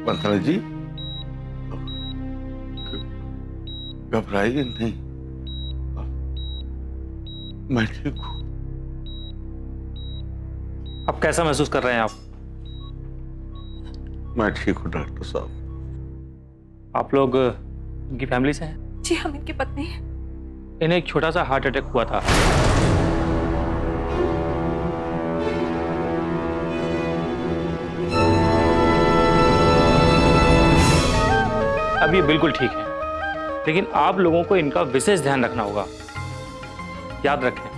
मंथना जी, घबराइए नहीं, मैं ठीक हूँ। अब कैसा महसूस कर रहे हैं आप? मैं ठीक हूँ डॉक्टर साहब। आप लोग इनकी फैमिली से हैं? जी हम इनकी पत्नी हैं। इन्हें एक छोटा सा हार्ट अटैक हुआ था। अब ये बिल्कुल ठीक है, लेकिन आप लोगों को इनका विशेष ध्यान रखना होगा। याद रखें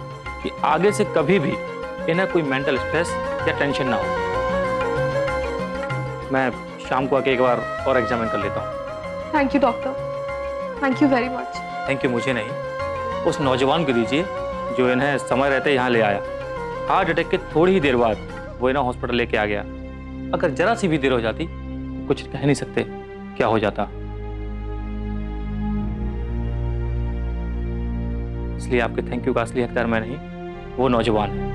कि आगे से कभी भी इन्हें कोई मेंटल स्ट्रेस या टेंशन ना हो। मैं शाम को आके एक बार और एग्जामिन कर लेता हूँ। Thank you doctor, thank you very much. Thank you मुझे नहीं, उस नौजवान को दीजिए जो इन्हें समय रहते यहाँ ले आया। हार्ट अटैक के थोड़ी ही देर बाद वो इन्हें हॉस्पिटल लेके आ गया। अगर जरा सी भी देर हो जाती, कुछ कह नहीं सकते क्या हो जाता। इसलिए आपके थैंक यू का असली हकदार मैं नहीं, वो नौजवान है।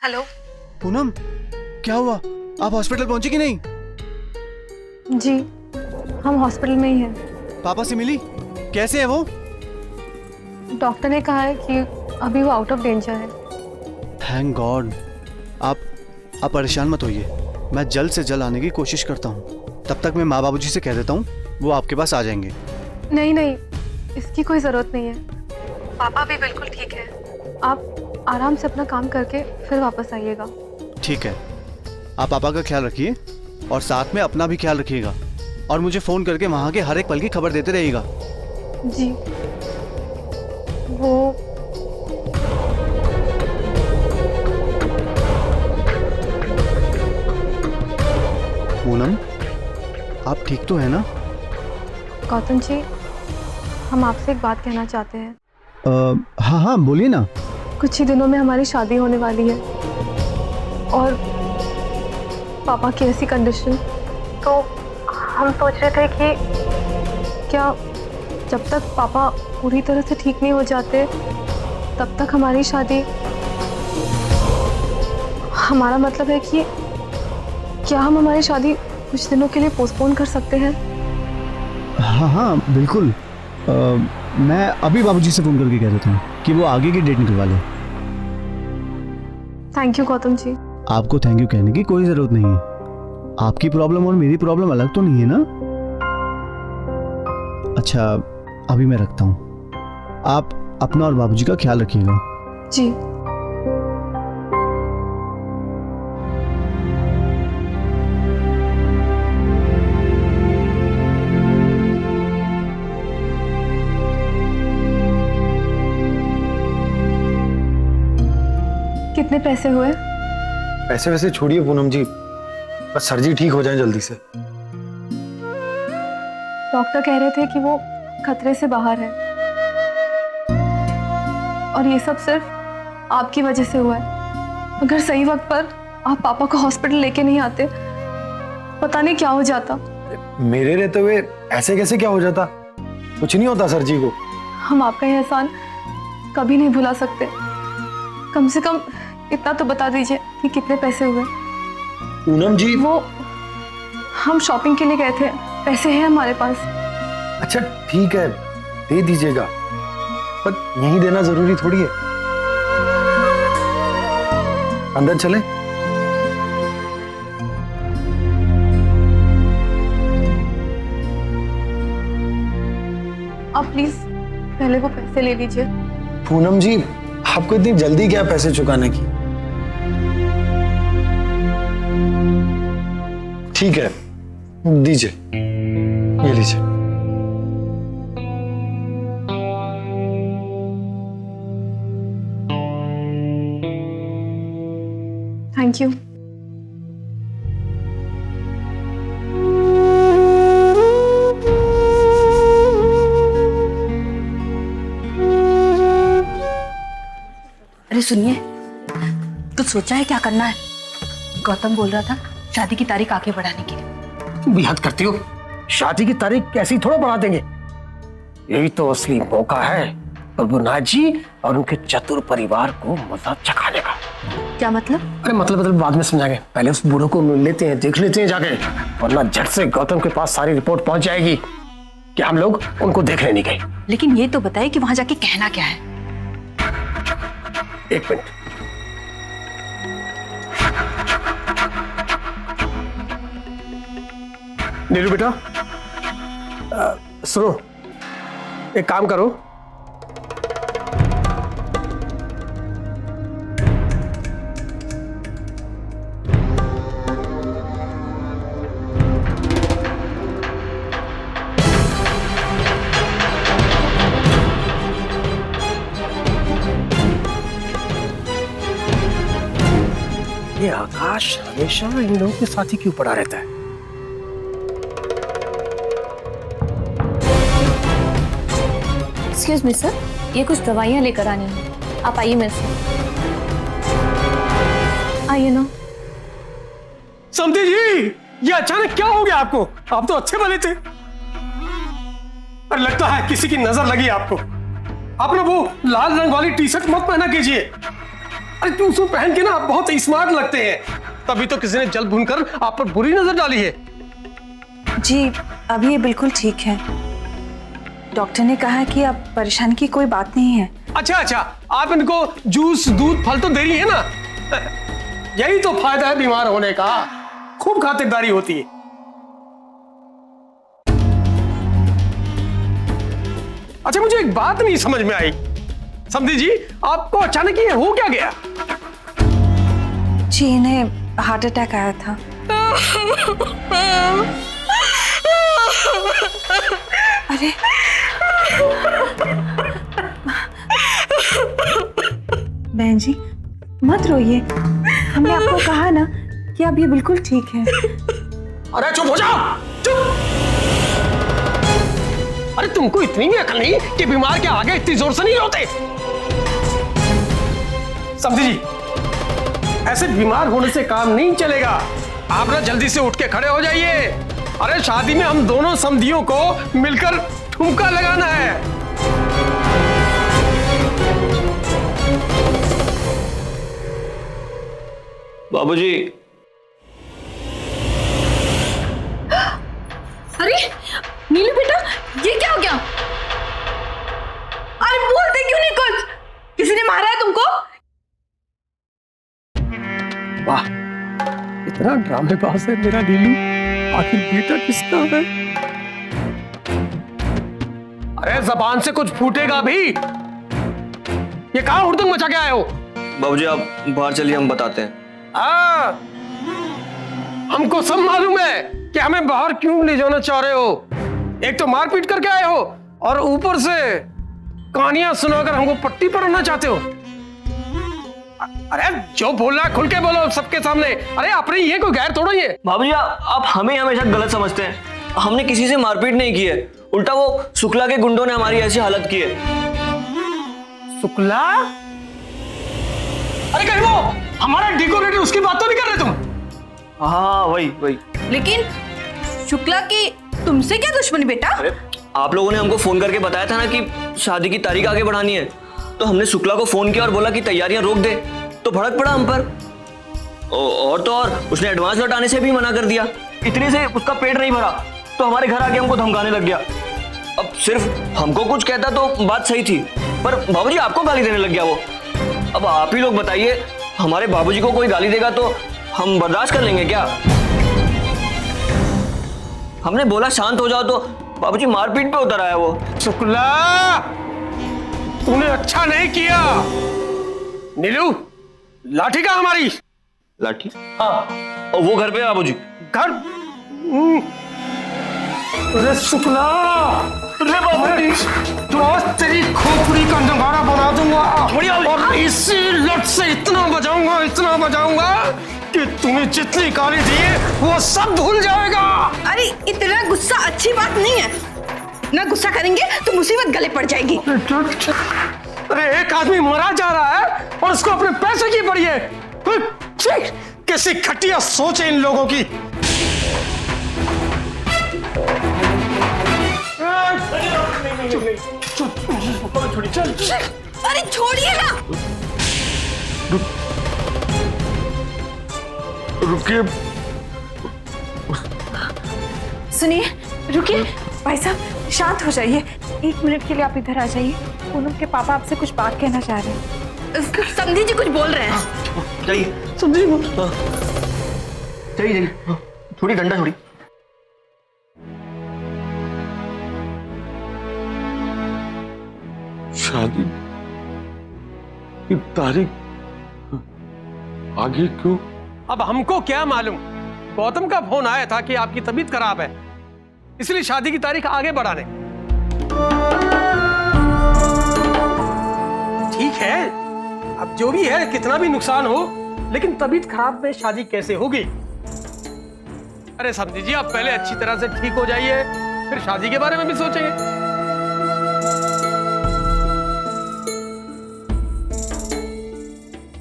हेलो पूनम, क्या हुआ? आप हॉस्पिटल पहुंचे कि नहीं? जी, हम हॉस्पिटल में ही हैं। पापा से मिली? कैसे है वो? डॉक्टर ने कहा है कि अभी वो आउट ऑफ डेंजर है। Thank God. आप परेशान मत होइए, मैं जल्द से जल्द आने की कोशिश करता हूँ। तब तक मैं माँ बाबूजी से कह देता हूँ, वो आपके पास आ जाएंगे। नहीं नहीं, इसकी कोई ज़रूरत नहीं है। पापा भी बिल्कुल ठीक है। आप आराम से अपना काम करके फिर वापस आइएगा। ठीक है, आप पापा का ख्याल रखिए और साथ में अपना भी ख्याल रखिएगा, और मुझे फ़ोन करके वहाँ के हर एक पल की खबर देते रहिएगा। जी। वो पूनम, आप ठीक तो है ना? गौतम जी, हम आपसे एक बात कहना चाहते हैं। हाँ हाँ, बोलिए ना। कुछ ही दिनों में हमारी शादी होने वाली है और पापा की ऐसी कंडीशन, तो हम सोच रहे थे कि क्या जब तक पापा पूरी तरह से ठीक नहीं हो जाते तब तक हमारी शादी, हमारा मतलब है कि क्या हम हमारी शादी कुछ दिनों के लिए पोस्टपोन कर सकते हैं? हाँ हाँ बिल्कुल। मैं अभी बाबूजी से फ़ोन करके कह देता हूँ कि वो आगे की डेट निकलवा लें। Thank you Gautam ji. आपको थैंक यू कहने की कोई ज़रूरत नहीं है। आपकी प्रॉब्लम और मेरी प्रॉब्लम अलग तो नहीं है ना? अच्छा, अभी मैं रखता हूँ। आप अपना और बाबूजी का ख्याल रखिएगा। जी। कितने पैसे हुए? पैसे वैसे छोड़िए पूनम जी, बस सर्जी ठीक हो जाए जल्दी से। डॉक्टर कह रहे थे कि वो खतरे से बाहर है और ये सब सिर्फ आपकी वजह से हुआ है। अगर सही वक्त पर आप पापा को हॉस्पिटल लेके नहीं आते, पता नहीं क्या हो जाता। मेरे रहते हुए ऐसे कैसे क्या हो जाता? कुछ नहीं होता सर्जी को। हम आपका ये एहसान कभी नहीं भुला सकते। कम से कम इतना तो बता दीजिए कि कितने पैसे हुए। पूनम जी, वो हम शॉपिंग के लिए गए थे, पैसे हैं हमारे पास। अच्छा ठीक है, दे दीजिएगा, पर यहीं देना जरूरी थोड़ी है। अंदर चले। आप प्लीज पहले वो पैसे ले लीजिए। पूनम जी, आपको इतनी जल्दी क्या पैसे चुकाने की? ठीक है, दीजिए, ये लीजिए। Thank you. अरे सुनिए, कुछ सोचा है क्या करना है? गौतम बोल रहा था शादी की तारीख आगे बढ़ाने के लिए। भी हद करती हो, शादी की तारीख कैसी थोड़ा बढ़ा देंगे। यही तो असली मौका है प्रभुनाथ जी और उनके चतुर परिवार को मजा चखाने का। क्या मतलब? अरे मतलब बाद में समझाएंगे, पहले उस बूढ़ों को मिल लेते हैं, देख लेते हैं जाके, वरना झट से गौतम के पास सारी रिपोर्ट पहुंच जाएगी कि हम लोग उनको देखने नहीं गए। लेकिन ये तो बताइए कि वहां जाके कहना क्या है। एक मिनट, नीलू बेटा, सुनो, एक काम करो, ये आकाश हमेशा इन लोगों के साथ ही क्यों पड़ा रहता है? एक्सक्यूज मी सर, ये कुछ दवाइयाँ लेकर आनी है, आप आइए मेरे साथ। आइए ना। समधी जी, ये अचानक क्या हो गया आपको? आप तो अच्छे भले थे, पर लगता है किसी की नजर लगी आपको। आप ना वो लाल रंग वाली टी शर्ट मत पहना कीजिए। अरे तू उसको पहन के ना आप बहुत स्मार्ट लगते हैं। तभी तो किसी ने जल भूनकर आप पर बुरी नजर डाली है। जी अभी ये बिल्कुल ठीक है, डॉक्टर ने कहा कि अब परेशानी की कोई बात नहीं है। अच्छा, आप इनको जूस दूध फल तो दे रही है ना? यही तो फायदा है बीमार होने का, खूब खातिरदारी होती है। अच्छा, मुझे एक बात नहीं समझ में आई समधी जी, आपको अचानक ये हो क्या गया? जी इन्हें हार्ट अटैक आया था। अरे बहन जी मत रोइए, हमने आपको कहा ना कि अब ये बिल्कुल ठीक है। अरे चुप हो जाओ, चुप। अरे तुमको इतनी भी अकल नहीं कि बीमार के आगे इतनी जोर से नहीं रोते? समझी जी, ऐसे बीमार होने से काम नहीं चलेगा। आप ना जल्दी से उठ के खड़े हो जाइए। अरे शादी में हम दोनों समधियों को मिलकर ठुमका लगाना है। बाबूजी। अरे नीलू बेटा, ये क्या हो गया? अरे बोलते क्यों नहीं कुछ? किसी ने मारा है तुमको? वाह, इतना ड्रामेबाज है मेरा नीलू। आखिर बेटा किसका है? अरे जबान से कुछ फूटेगा भी। ये कहाँ हुड़दंग मचा के आए हो? बाबूजी आप बाहर चलिए, हम बताते हैं। हमको सब मालूम है कि हमें बाहर क्यों ले जाना चाह रहे हो। एक तो मारपीट करके आए हो और ऊपर से कहानियां सुनाकर हमको पट्टी पढ़ना चाहते हो। अरे जो बोलना खुल के बोलो सबके सामने। अरे अपने ये कोई गैर थोड़ा ही है। बाबूजी आप हमें हमेशा गलत समझते हैं। हमने किसी से मारपीट नहीं की है, उल्टा वो शुक्ला के गुंडों ने हमारी ऐसी हालत की है। शुक्ला? अरे कहीं वो हमारा डेकोरेटर, उसकी बात तो नहीं कर रहे तुम? हाँ वही। लेकिन शुक्ला की तुमसे क्या दुश्मनी बेटा? अरे आप लोगों ने हमको फोन करके बताया था ना कि शादी की तारीख आगे बढ़ानी है, तो हमने शुक्ला को फोन किया और बोला कि तैयारियां रोक दे, तो भड़क पड़ा हम पर। और तो और उसने एडवांस लौटाने से भी मना कर दिया। इतने से उसका पेट नहीं भरा तो हमारे घर आके हमको धमकाने लग गया। अब सिर्फ हमको कुछ कहता तो बात सही थी, पर बाबूजी आपको गाली देने लग गया वो। अब आप ही लोग बताइए, हमारे बाबूजी को कोई गाली देगा तो हम बर्दाश्त कर लेंगे क्या? हमने बोला शांत हो जाओ तो बाबूजी मारपीट पे उतर आया वो। शुक्ला, तूने अच्छा नहीं किया। नीलू, लाठी का हमारी लाठी? हाँ। और वो घर पे है बाबूजी। घर अरे शुक्ला, अरे बाबा तो आज तेरी खोपड़ी का नगाड़ा बना दूंगा और इसी लट से इतना बजाऊंगा कि तुम्हें जितनी गाली दी है वो सब भूल जाएगा। अरे इतना गुस्सा अच्छी बात नहीं है, इतना गुस्सा करेंगे तो मुसीबत गले पड़ जाएगी। अरे एक आदमी मरा जा रहा है और उसको अपने पैसे की पड़ी है। कैसी घटिया सोच है इन लोगों की। अरे छोड़िए ना। रुकिए, सुनिए, रुकिए भाई साहब, शांत हो जाइए। 1 मिनट के लिए आप इधर आ जाइए। पूनम के पापा आपसे कुछ बात कहना चाह रहे हैं। समधी जी कुछ बोल रहे हैं। जाइए समझी जाइए थोड़ी डंडा थोड़ी। शादी की तारीख आगे क्यों? अब हमको क्या मालूम, गौतम का फोन आया था कि आपकी तबीयत खराब है, इसलिए शादी की तारीख आगे बढ़ाने। ठीक है, अब जो भी है, कितना भी नुकसान हो, लेकिन तबीयत खराब में शादी कैसे होगी? अरे समझी जी, आप पहले अच्छी तरह से ठीक हो जाइए, फिर शादी के बारे में भी सोचेंगे।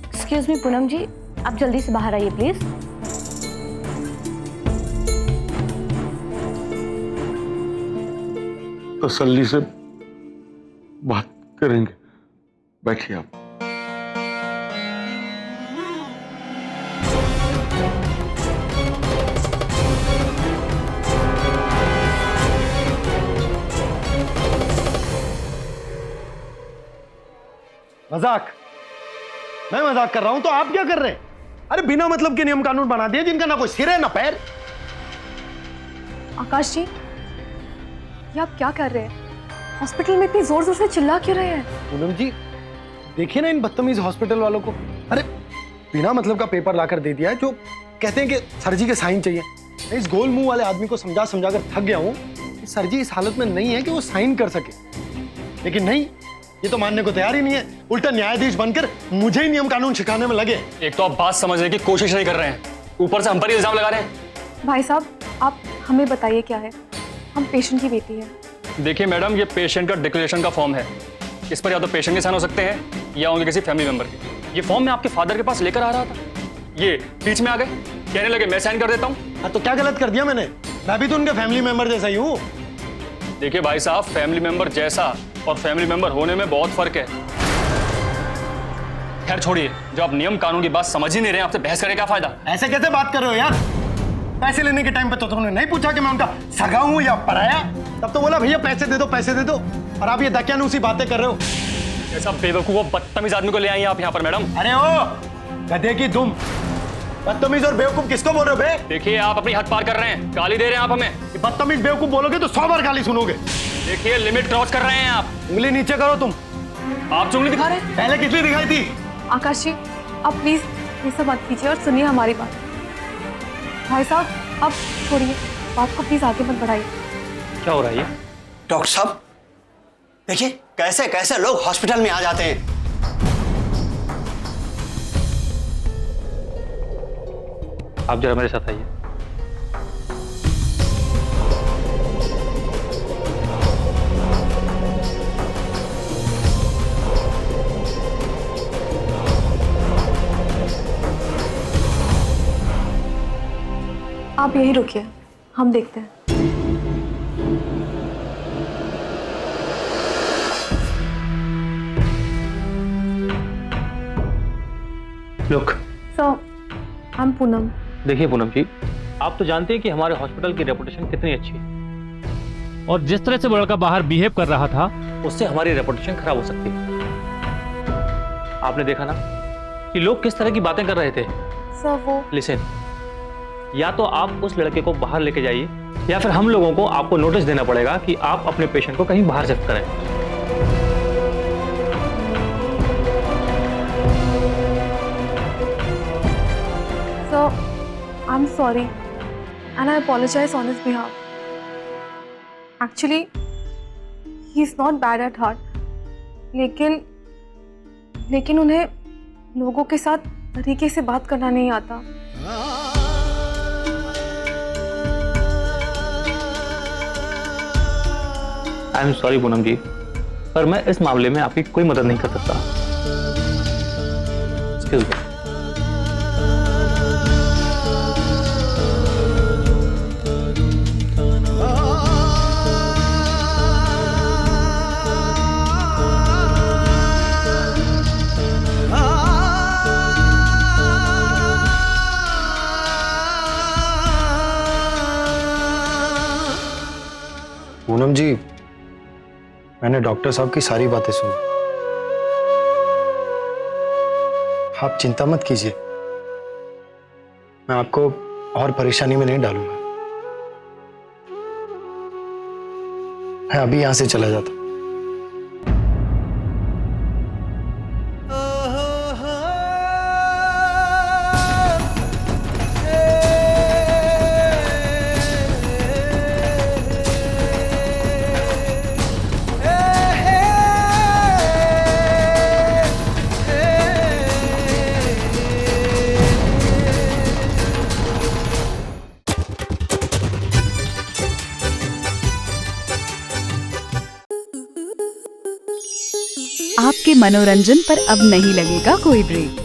एक्सक्यूज मी पूनम जी, आप जल्दी से बाहर आइए प्लीज। तसल्ली से बात करेंगे, बैठिए आप। मजाक? मैं मजाक कर रहा हूं तो आप क्या कर रहे हैं? अरे बिना मतलब के नियम कानून बना दिए जिनका ना कोई सिर है ना पैर। आकाश जी, ये आप क्या कर रहे हैं? हॉस्पिटल में इतनी जोर जोर से चिल्ला क्यों रहे हैं? पूनम जी देखिए ना इन बदतमीज हॉस्पिटल वालों को। अरे बिना मतलब का पेपर लाकर दे दिया है जो कहते हैं कि सर जी के साइन चाहिए। मैं इस गोल मुंह वाले आदमी को समझा समझा कर थक गया हूं कि सर जी इस हालत में नहीं है कि वो साइन कर सके, लेकिन नहीं, ये तो मानने को तैयार ही नहीं है। उल्टा न्यायाधीश बनकर मुझे ही नियम कानून सिखाने में लगे। एक तो आप बात समझने की कोशिश नहीं कर रहे हैं, ऊपर से हम पर ही इल्जाम लगा रहे हैं। भाई साहब, आप हमें बताइए क्या है। हम पेशेंट की बेटी है। देखिए मैडम, ये पेशेंट का डिक्लेरेशन का फॉर्म है। इस पर या तो पेशेंट के साइन हो सकते हैं या उनके किसी फैमिली मेंबर के। ये फॉर्म मैं आपके फादर के पास लेकर आ रहा था, ये बीच में आ गए, कहने लगे मैं साइन कर देता हूँ। हाँ तो क्या गलत कर दिया मैंने? मैं भी तो उनके फैमिली मेंबर जैसा ही हूँ। देखिए भाई साहब, फैमिली मेंबर जैसा और फैमिली मेंबर होने में बहुत फर्क है। खैर छोड़िए, जब आप नियम कानून की बात समझ ही नहीं रहे, आपसे बहस करने का फायदा? ऐसे कैसे बात कर रहे हो यार? पैसे लेने के टाइम पे तो तुमने नहीं पूछा कि मैं उनका सगा हूं या पराया। तब तो बोला भैया पैसे दे दो पैसे दे दो, और आप ये दकियानूसी बातें कर रहे हो। ऐसा बेवकूफ बदतमीज आदमी को ले आई आप यहाँ पर मैडम। अरे ओ गधे की तुम, बदतमीज और बेवकूफ किसको बोल रहे हो बे? देखिए आप अपनी हद पार कर रहे हैं, गाली दे रहे हैं आप हमें। बदतमीज बेवकूफ बोलोगे तो 100 बार गाली सुनोगे। देखिए लिमिट क्रॉस कर रहे हैं आप। उंगली नीचे करो तुम। आप उंगली दिखा रहे हैं? पहले किसने दिखाई थी? आकाश जी, आप प्लीज ये सब मत कीजिए और सुनिए हमारी बात। भाई साहब, अब छोड़िए बात को, प्लीज आगे मत बढ़ाइए। क्या हो रहा है ये? डॉक्टर साहब देखिए कैसे कैसे लोग हॉस्पिटल में आ जाते हैं। आप जरा मेरे साथ आइए। आप यहीं रुकिए, हम देखते हैं। Look, so I am Poonam. देखिए पूनम जी, आप तो जानते हैं कि हमारे हॉस्पिटल की रेपुटेशन कितनी अच्छी है, और जिस तरह से वो लड़का बाहर बिहेव कर रहा था उससे हमारी रेपुटेशन खराब हो सकती है। आपने देखा ना कि लोग किस तरह की बातें कर रहे थे। सर वो लिसन, या तो आप उस लड़के को बाहर लेके जाइए या फिर हम लोगों को आपको नोटिस देना पड़ेगा कि आप अपने पेशेंट को कहीं बाहर शिफ्ट करें। Sir I am sorry, and I apologize on his behalf. Actually, he's not bad at heart. लेकिन उन्हें लोगों के साथ तरीके से बात करना नहीं आता। आई एम सॉरी पूनम जी, पर मैं इस मामले में आपकी कोई मदद नहीं कर सकता। Excuse me. पूनम जी, मैंने डॉक्टर साहब की सारी बातें सुनी। आप चिंता मत कीजिए, मैं आपको और परेशानी में नहीं डालूंगा। मैं अभी यहां से चला जाता हूं। आपके मनोरंजन पर अब नहीं लगेगा कोई ब्रेक।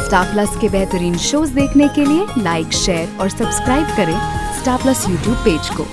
स्टार प्लस के बेहतरीन शोज देखने के लिए लाइक, शेयर और सब्सक्राइब करें स्टार प्लस यूट्यूब पेज को।